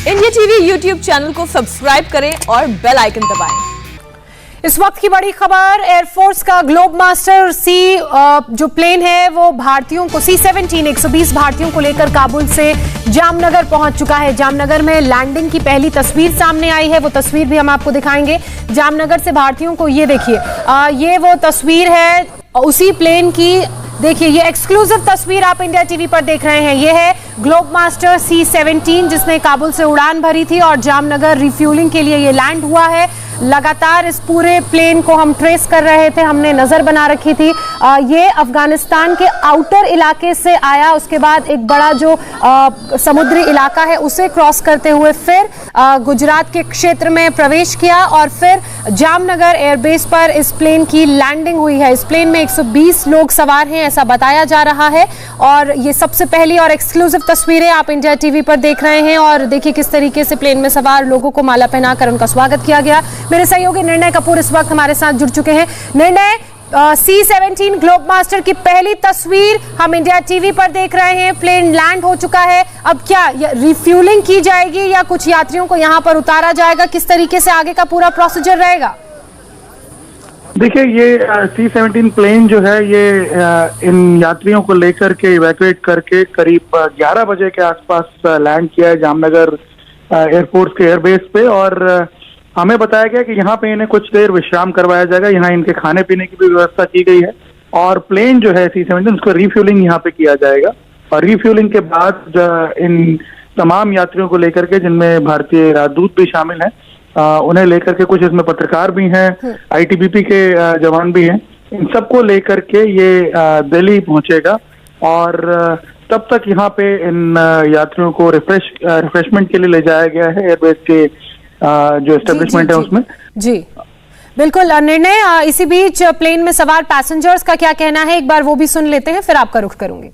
India TV YouTube channel को subscribe करें और बेल आइकन दबाएं। इस वक्त की बड़ी खबर, एयरफोर्स का ग्लोबमास्टर सी जो प्लेन है वो भारतीयों को C-17 120 भारतीयों को लेकर काबुल से जामनगर पहुंच चुका है। जामनगर में लैंडिंग की पहली तस्वीर सामने आई है, वो तस्वीर भी हम आपको दिखाएंगे। जामनगर से भारतीयों को ये देखिए, ये वो तस्वीर है उसी प्लेन की। देखिए ये एक्सक्लूसिव तस्वीर आप इंडिया टीवी पर देख रहे हैं। ये है ग्लोबमास्टर C-17 जिसने काबुल से उड़ान भरी थी और जामनगर रिफ्यूलिंग के लिए ये लैंड हुआ है। लगातार इस पूरे प्लेन को हम ट्रेस कर रहे थे, हमने नजर बना रखी थी। ये अफगानिस्तान के आउटर इलाके से आया, उसके बाद एक बड़ा जो समुद्री इलाका है उसे क्रॉस करते हुए फिर गुजरात के क्षेत्र में प्रवेश किया और फिर जामनगर एयरबेस पर इस प्लेन की लैंडिंग हुई है। इस प्लेन में 120 लोग सवार हैं ऐसा बताया जा रहा है और ये सबसे पहली और एक्सक्लूसिव तस्वीरें आप इंडिया टीवी पर देख रहे हैं। और देखिए किस तरीके से प्लेन में सवार लोगों को माला पहनाकर उनका स्वागत किया गया। मेरे सहयोगी निर्णय कपूर इस वक्त हमारे साथ जुड़ चुके हैं। निर्णय, C-17 ग्लोबमास्टर की पहली तस्वीर हम इंडिया टीवी पर देख रहे हैं। प्लेन लैंड हो चुका है, अब क्या रिफ्यूलिंग की जाएगी या कुछ यात्रियों को यहां पर उतारा जाएगा? किस तरीके से आगे का पूरा प्रोसीजर रहेगा? देखिए ये C-17 प्लेन जो है ये इन यात्रियों को लेकर के इवैक्यूएट करके करीब 11 बजे के आसपास लैंड किया है जामनगर एयरफोर्स के एयरबेस पे। और हमें बताया गया कि यहाँ पे इन्हें कुछ देर विश्राम करवाया जाएगा। यहाँ इनके खाने पीने की भी व्यवस्था की गई है और प्लेन जो है C-17 उसको रिफ्यूलिंग यहाँ पे किया जाएगा। और रिफ्यूलिंग के बाद इन तमाम यात्रियों को लेकर के, जिनमें भारतीय राजदूत भी शामिल हैं, उन्हें लेकर के, कुछ इसमें पत्रकार भी हैं, ITBP के जवान भी हैं, इन सबको लेकर के ये दिल्ली पहुंचेगा। और तब तक यहाँ पे इन यात्रियों को रिफ्रेशमेंट के लिए ले जाया गया है एयरबेस के जो एस्टेब्लिशमेंट है उसमें। जी बिल्कुल। निर्णय, इसी बीच प्लेन में सवार पैसेंजर्स का क्या कहना है, एक बार वो भी सुन लेते हैं फिर आपका रुख करूंगी।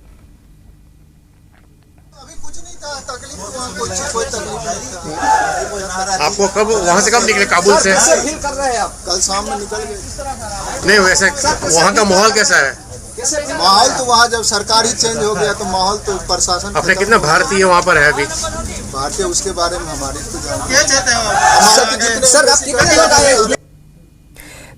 आपको कब वहाँ से कब निकले काबुल से? कर रहे हैं आप? कल शाम में निकल गए। नहीं वैसे वहाँ का माहौल कैसा है? माहौल तो वहाँ जब सरकार ही चेंज हो गया तो माहौल तो प्रशासन। अपने कितने भारतीय वहाँ पर है अभी? भारतीय उसके बारे में हमारी तो जानकारी।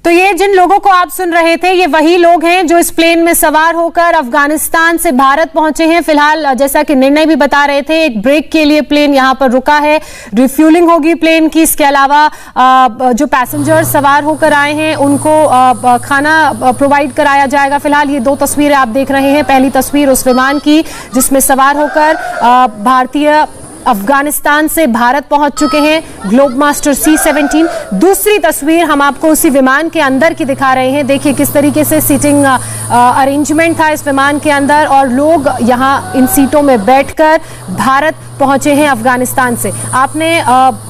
तो ये जिन लोगों को आप सुन रहे थे ये वही लोग हैं जो इस प्लेन में सवार होकर अफगानिस्तान से भारत पहुंचे हैं। फिलहाल जैसा कि निर्णय भी बता रहे थे, एक ब्रेक के लिए प्लेन यहां पर रुका है, रिफ्यूलिंग होगी प्लेन की। इसके अलावा जो पैसेंजर सवार होकर आए हैं उनको खाना प्रोवाइड कराया जाएगा। फिलहाल ये दो तस्वीरें आप देख रहे हैं। पहली तस्वीर उस विमान की जिसमें सवार होकर भारतीय अफगानिस्तान से भारत पहुंच चुके हैं ग्लोबमास्टर C-17। दूसरी तस्वीर हम आपको उसी विमान के अंदर की दिखा रहे हैं। देखिए किस तरीके से सीटिंग अरेंजमेंट था इस विमान के अंदर और लोग यहां इन सीटों में बैठकर भारत पहुंचे हैं अफगानिस्तान से। आपने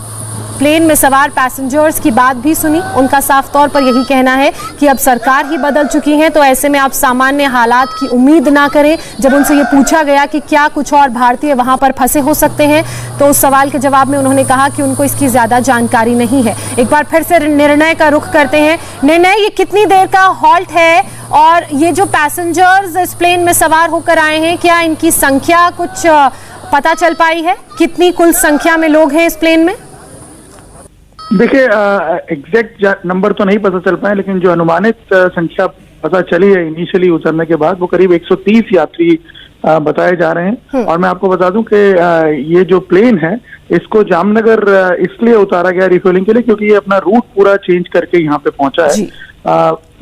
प्लेन में सवार पैसेंजर्स की बात भी सुनी, उनका साफ तौर पर यही कहना है कि अब सरकार ही बदल चुकी है, तो ऐसे में आप सामान्य हालात की उम्मीद ना करें। जब उनसे ये पूछा गया कि क्या कुछ और भारतीय वहां पर फंसे हो सकते हैं तो उस सवाल के जवाब में उन्होंने कहा कि उनको इसकी ज्यादा जानकारी नहीं है। एक बार फिर से निर्णय का रुख करते हैं। निर्णय, ये कितनी देर का हॉल्ट है और ये जो पैसेंजर्स इस प्लेन में सवार होकर आए हैं क्या इनकी संख्या कुछ पता चल पाई है? कितनी कुल संख्या में लोग हैं इस प्लेन में? देखिए एग्जैक्ट नंबर तो नहीं पता चल पाए, लेकिन जो अनुमानित संख्या पता चली है इनिशियली उतरने के बाद वो करीब 130 यात्री बताए जा रहे हैं। और मैं आपको बता दूं कि ये जो प्लेन है इसको जामनगर इसलिए उतारा गया रिफ्यूलिंग के लिए क्योंकि ये अपना रूट पूरा चेंज करके यहाँ पे पहुंचा है।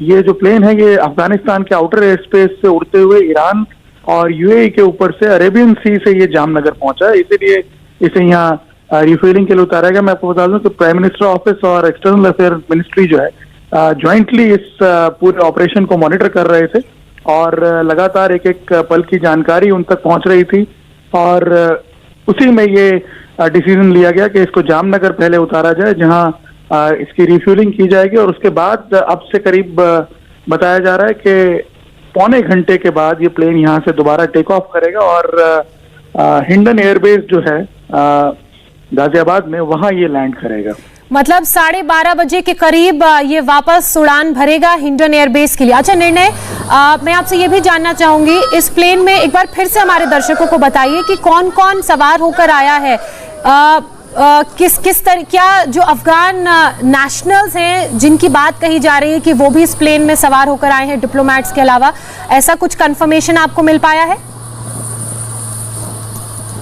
ये जो प्लेन है ये अफगानिस्तान के आउटर एयर स्पेस से उड़ते हुए ईरान और UAE के ऊपर से अरेबियन सी से ये जामनगर पहुंचा है, इसीलिए इसे यहाँ रिफ्यूलिंग के लिए उतारा गया। मैं आपको बता दूं कि प्राइम मिनिस्टर ऑफिस और एक्सटर्नल अफेयर मिनिस्ट्री जो है ज्वाइंटली इस पूरे ऑपरेशन को मॉनिटर कर रहे थे और लगातार एक एक पल की जानकारी उन तक पहुंच रही थी। और उसी में ये डिसीजन लिया गया कि इसको जामनगर पहले उतारा जाए जहां इसकी रिफ्यूलिंग की जाएगी और उसके बाद अब से करीब बताया जा रहा है कि पौने घंटे के बाद ये प्लेन यहाँ से दोबारा टेक ऑफ करेगा और हिंडन एयरबेस जो है गाजियाबाद में वहां ये लैंड करेगा। मतलब 12:30 बजे के करीब ये वापस उड़ान भरेगा हिंडन एयरबेस के लिए। अच्छा निर्णय, मैं आपसे ये भी जानना चाहूंगी इस प्लेन में एक बार फिर से हमारे दर्शकों को बताइए कि कौन कौन सवार होकर आया है। क्या जो अफगान नेशनल्स हैं जिनकी बात कही जा रही है कि वो भी इस प्लेन में सवार होकर आए हैं डिप्लोमैट्स के अलावा, ऐसा कुछ कंफर्मेशन आपको मिल पाया है?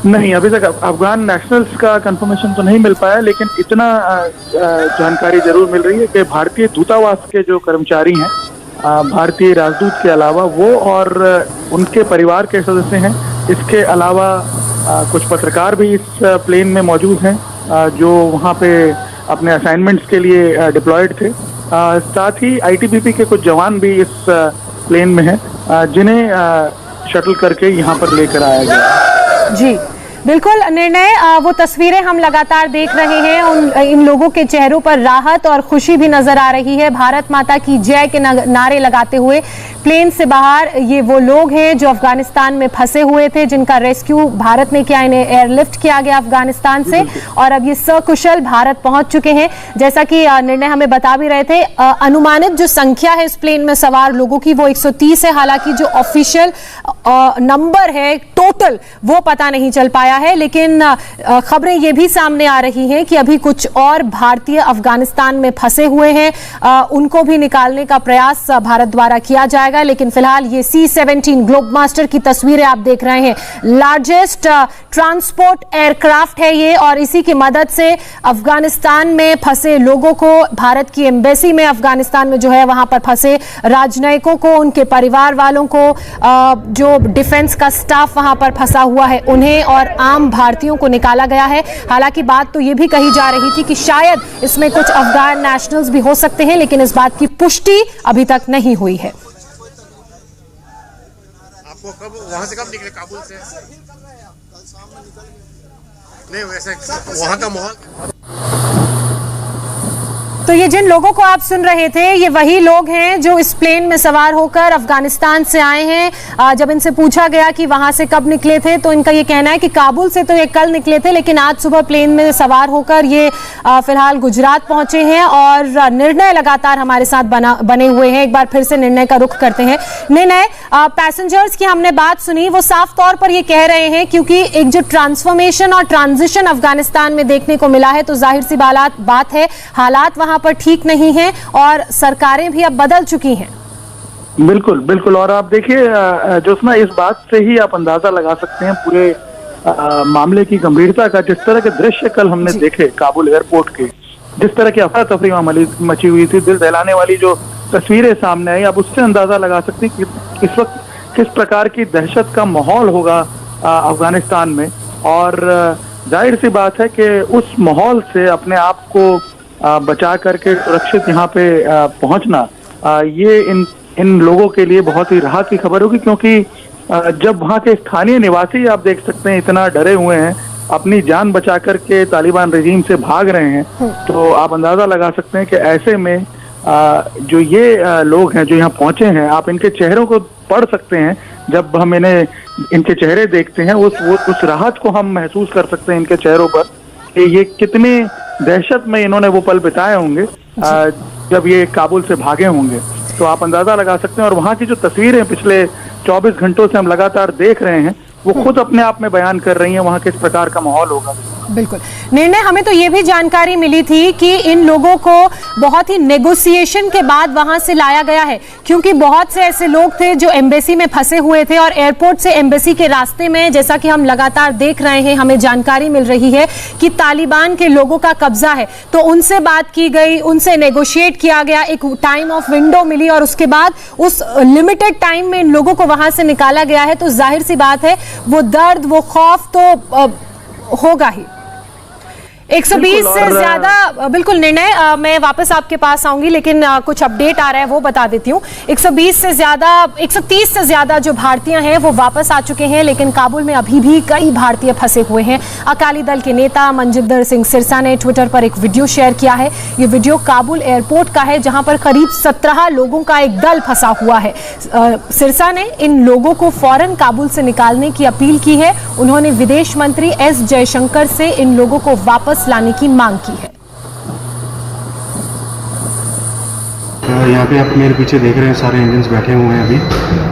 नहीं, अभी तक अफगान नेशनल्स का कंफर्मेशन तो नहीं मिल पाया, लेकिन इतना जानकारी जरूर मिल रही है कि भारतीय दूतावास के जो कर्मचारी हैं, भारतीय राजदूत के अलावा वो और उनके परिवार के सदस्य हैं। इसके अलावा कुछ पत्रकार भी इस प्लेन में मौजूद हैं जो वहाँ पे अपने असाइनमेंट्स के लिए डिप्लॉयड थे। साथ ही आईटीबीपी के कुछ जवान भी इस प्लेन में हैं जिन्हें शटल करके यहाँ पर लेकर आया गया। जी बिल्कुल निर्णय, वो तस्वीरें हम लगातार देख रहे हैं, इन लोगों के चेहरों पर राहत और खुशी भी नजर आ रही है। भारत माता की जय के नारे लगाते हुए प्लेन से बाहर ये वो लोग हैं जो अफगानिस्तान में फंसे हुए थे, जिनका रेस्क्यू भारत ने किया, इन्हें एयरलिफ्ट किया गया अफगानिस्तान से और अब ये सकुशल भारत पहुंच चुके हैं। जैसा कि निर्णय हमें बता भी रहे थे, अनुमानित जो संख्या है इस प्लेन में सवार लोगों की वो 130 है। हालांकि जो ऑफिशियल नंबर है टोटल वो पता नहीं चल पाया है, लेकिन खबरें ये भी सामने आ रही हैं कि अभी कुछ और भारतीय अफगानिस्तान में फंसे हुए हैं, उनको भी निकालने का प्रयास भारत द्वारा किया जाएगा। लेकिन फिलहाल ये C-17 ग्लोब मास्टर की तस्वीरें आप देख रहे हैं, लार्जेस्ट ट्रांसपोर्ट एयरक्राफ्ट है ये और इसी की मदद से अफगानिस्तान में फंसे लोगों को, भारत की एम्बेसी में अफगानिस्तान में जो है वहां पर फंसे राजनयिकों को, उनके परिवार वालों को, जो डिफेंस का स्टाफ वहां पर फंसा हुआ है उन्हें और आम भारतीयों को निकाला गया है। हालांकि बात तो ये भी कही जा रही थी कि शायद इसमें कुछ अफगान नेशनल्स भी हो सकते हैं, लेकिन इस बात की पुष्टि अभी तक नहीं हुई है। आपको कब वहां से कब निकले काबुल से? नहीं, वैसे वहां का माहौल। तो ये जिन लोगों को आप सुन रहे थे ये वही लोग हैं जो इस प्लेन में सवार होकर अफगानिस्तान से आए हैं। जब इनसे पूछा गया कि वहां से कब निकले थे तो इनका ये कहना है कि काबुल से तो ये कल निकले थे, लेकिन आज सुबह प्लेन में सवार होकर ये फिलहाल गुजरात पहुंचे हैं और निर्णय लगातार हमारे साथ बने हुए हैं। एक बार फिर से निर्णय का रुख करते हैं। निर्णय, पैसेंजर्स की हमने बात सुनी, वो साफ तौर पर ये कह रहे हैं क्योंकि एक जो ट्रांसफॉर्मेशन और ट्रांजिशन अफगानिस्तान में देखने को मिला है तो जाहिर सी बात है हालात वहां पर ठीक नहीं है और सरकारें भी अब बदल चुकी हैं। बिल्कुल बिल्कुल, और आप देखिए जोस्ना, इस बात से ही आप अंदाजा लगा सकते हैं पूरे मामले की गंभीरता का। जिस तरह के दृश्य कल हमने देखे काबुल एयरपोर्ट के, जिस तरह की अफरा तफरी वहां मची हुई थी, दिल दहलाने वाली जो तस्वीरें सामने आई, आप उससे अंदाजा लगा सकते हैं कि इस वक्त किस प्रकार की दहशत का माहौल होगा अफगानिस्तान में। और जाहिर सी बात है कि उस माहौल से अपने आप को बचा करके सुरक्षित यहाँ पे पहुंचना, ये इन लोगों के लिए बहुत ही राहत की खबर होगी, क्योंकि जब वहाँ के स्थानीय निवासी आप देख सकते हैं इतना डरे हुए हैं, अपनी जान बचा करके तालिबान रजीम से भाग रहे हैं, तो आप अंदाजा लगा सकते हैं कि ऐसे में जो ये लोग हैं जो यहाँ पहुंचे हैं, आप इनके चेहरों को पढ़ सकते हैं। जब हम इनके चेहरे देखते हैं उस राहत को हम महसूस कर सकते हैं इनके चेहरों पर कि ये कितने दहशत में इन्होंने वो पल बिताए होंगे जब ये काबुल से भागे होंगे। तो आप अंदाजा लगा सकते हैं। और वहाँ की जो तस्वीरें पिछले 24 घंटों से हम लगातार देख रहे हैं वो खुद अपने आप में बयान कर रही हैं वहाँ किस प्रकार का माहौल होगा। बिल्कुल निर्णय, हमें तो ये भी जानकारी मिली थी कि इन लोगों को बहुत ही नेगोशिएशन के बाद वहां से लाया गया है, क्योंकि बहुत से ऐसे लोग थे जो एम्बेसी में फंसे हुए थे और एयरपोर्ट से एम्बेसी के रास्ते में, जैसा कि हम लगातार देख रहे हैं, हमें जानकारी मिल रही है कि तालिबान के लोगों का कब्जा है। तो उनसे बात की गई, उनसे नेगोशिएट किया गया, एक टाइम ऑफ विंडो मिली और उसके बाद उस लिमिटेड टाइम में इन लोगों को वहां से निकाला गया है। तो जाहिर सी बात है वो दर्द, वो खौफ तो होगा ही। 120 से ज्यादा, बिल्कुल निर्णय, मैं वापस आपके पास आऊंगी, लेकिन कुछ अपडेट आ रहा है वो बता देती हूँ। 130 से ज्यादा जो भारतीय हैं वो वापस आ चुके हैं, लेकिन काबुल में अभी भी कई भारतीय फंसे हुए हैं। अकाली दल के नेता मनजिंदर सिंह सिरसा ने ट्विटर पर एक वीडियो शेयर किया है। ये वीडियो काबुल एयरपोर्ट का है जहां पर करीब 17 लोगों का एक दल फंसा हुआ है। सिरसा ने इन लोगों को फौरन काबुल से निकालने की अपील की है। उन्होंने विदेश मंत्री एस जयशंकर से इन लोगों को वापस लाने की मांग की है। यहाँ पे आप मेरे पीछे देख रहे हैं सारे इंडियंस बैठे हुए हैं। अभी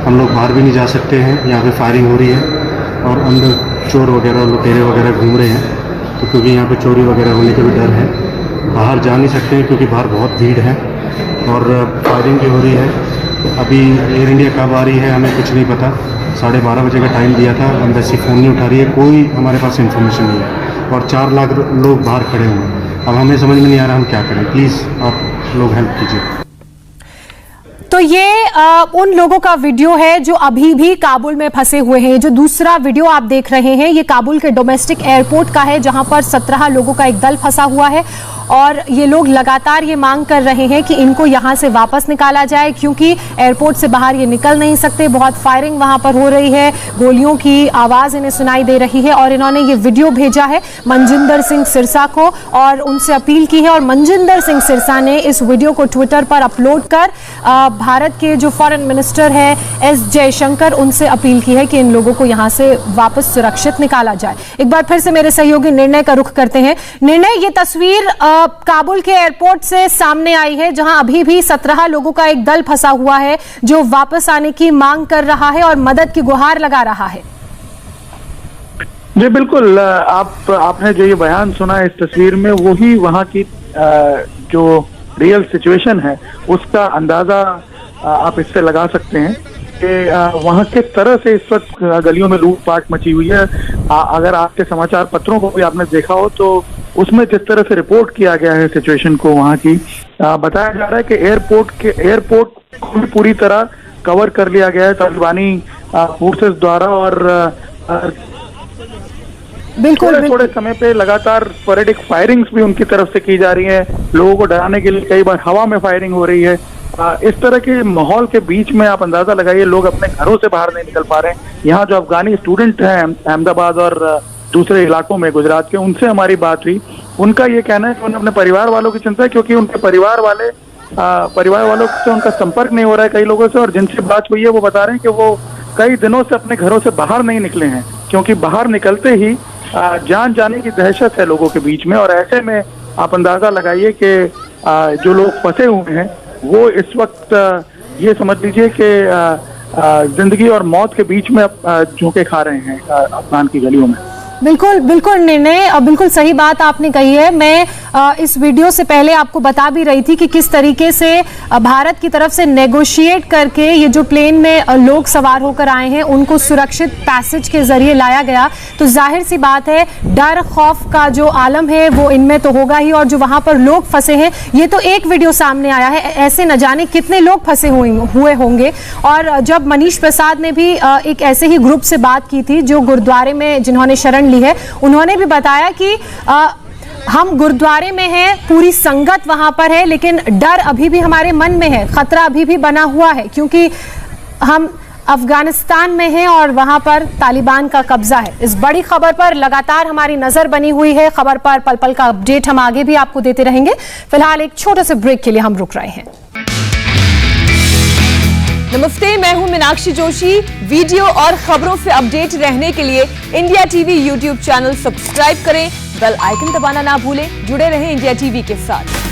हम लोग बाहर भी नहीं जा सकते हैं, यहाँ पे फायरिंग हो रही है और अंदर चोर वगैरह लुटेरे वगैरह घूम रहे हैं। तो क्योंकि यहाँ पे चोरी वगैरह होने का भी डर है, बाहर जा नहीं सकते हैं क्योंकि बाहर बहुत भीड़ है और फायरिंग भी हो रही है। अभी एयर इंडिया कब आ रही है हमें कुछ नहीं पता। 12:30 बजे का टाइम दिया था, एम्बेसी फ़ोन नहीं उठा रही है, कोई हमारे पास इन्फॉर्मेशन नहीं है और 4 लाख लोग बाहर खड़े हुए हैं। अब हमें समझ में नहीं आ रहा हम क्या करें, प्लीज़ आप लोग हेल्प कीजिए। तो ये उन लोगों का वीडियो है जो अभी भी काबुल में फंसे हुए हैं। जो दूसरा वीडियो आप देख रहे हैं ये काबुल के डोमेस्टिक एयरपोर्ट का है, जहां पर 17 लोगों का एक दल फंसा हुआ है और ये लोग लगातार ये मांग कर रहे हैं कि इनको यहां से वापस निकाला जाए, क्योंकि एयरपोर्ट से बाहर ये निकल नहीं सकते। बहुत फायरिंग वहां पर हो रही है, गोलियों की आवाज इन्हें सुनाई दे रही है और इन्होंने ये वीडियो भेजा है मनजिंदर सिंह सिरसा को और उनसे अपील की है। और मनजिंदर सिंह सिरसा ने इस वीडियो को ट्विटर पर अपलोड कर भारत के जो फॉरेन मिनिस्टर है एस जयशंकर, उनसे अपील की है कि इन लोगों को यहां से वापस सुरक्षित निकाला जाए। एक बार फिर से मेरे सहयोगी निर्णय का रुख करते हैं। निर्णय, ये तस्वीर काबुल के एयरपोर्ट से सामने आई है, जहां अभी भी 17 लोगों का एक दल फंसा हुआ है जो वापस आने की मांग कर रहा है और मदद की गुहार लगा रहा है। जी बिल्कुल, आपने जो ये बयान सुना इस तस्वीर में, वही वहां की जो रियल सिचुएशन है उसका अंदाजा आप इससे लगा सकते हैं कि वहां किस तरह से इस वक्त गलियों में लूटपाट मची हुई है। अगर आपके समाचार पत्रों को भी आपने देखा हो तो उसमें जिस तरह से रिपोर्ट किया गया है सिचुएशन को वहां की, बताया जा रहा है कि एयरपोर्ट को पूरी तरह कवर कर लिया गया है तालिबानी फोर्सेस द्वारा और बिल्कुल थोड़े समय पे लगातार स्पोरेडिक फायरिंग्स भी उनकी तरफ से की जा रही है। लोगों को डराने के लिए कई बार हवा में फायरिंग हो रही है। इस तरह के माहौल के बीच में आप अंदाजा लगाइए, लोग अपने घरों से बाहर नहीं निकल पा रहे हैं। यहाँ जो अफगानी स्टूडेंट हैं अहमदाबाद और दूसरे इलाकों में गुजरात के, उनसे हमारी बात हुई। उनका ये कहना है कि उन्हें अपने परिवार वालों की चिंता है, क्योंकि उनके परिवार वालों से उनका संपर्क नहीं हो रहा है कई लोगों से। और जिनसे बात हुई है वो बता रहे हैं कि वो कई दिनों से अपने घरों से बाहर नहीं निकले हैं, क्योंकि बाहर निकलते ही जान जाने की दहशत है लोगों के बीच में। और ऐसे में आप अंदाजा लगाइए कि जो लोग फंसे हुए हैं वो इस वक्त ये समझ लीजिए कि जिंदगी और मौत के बीच में झोंके खा रहे हैं अफगान की गलियों में। बिल्कुल बिल्कुल निर्णय, बिल्कुल सही बात आपने कही है। मैं इस वीडियो से पहले आपको बता भी रही थी कि किस तरीके से भारत की तरफ से नेगोशिएट करके ये जो प्लेन में लोग सवार होकर आए हैं उनको सुरक्षित पैसेज के जरिए लाया गया। तो जाहिर सी बात है डर खौफ का जो आलम है वो इनमें तो होगा ही, और जो वहां पर लोग फंसे हैं, ये तो एक वीडियो सामने आया है, ऐसे न जाने कितने लोग फंसे हुए होंगे। और जब मनीष प्रसाद ने भी एक ऐसे ही ग्रुप से बात की थी जो गुरुद्वारे में जिन्होंने शरण ली है, उन्होंने भी बताया कि हम गुरुद्वारे में हैं, पूरी संगत वहां पर है, लेकिन डर अभी भी हमारे मन में है, खतरा अभी भी बना हुआ है, क्योंकि हम अफगानिस्तान में हैं और वहां पर तालिबान का कब्जा है। इस बड़ी खबर पर लगातार हमारी नजर बनी हुई है। खबर पर पल पल का अपडेट हम आगे भी आपको देते रहेंगे। फिलहाल एक छोटे से ब्रेक के लिए हम रुक रहे हैं। नमस्ते, मैं हूं मीनाक्षी जोशी। वीडियो और खबरों से अपडेट रहने के लिए India TV YouTube channel subscribe करें, बेल आइकन दबाना ना भूलें। जुड़े रहें इंडिया टीवी के साथ।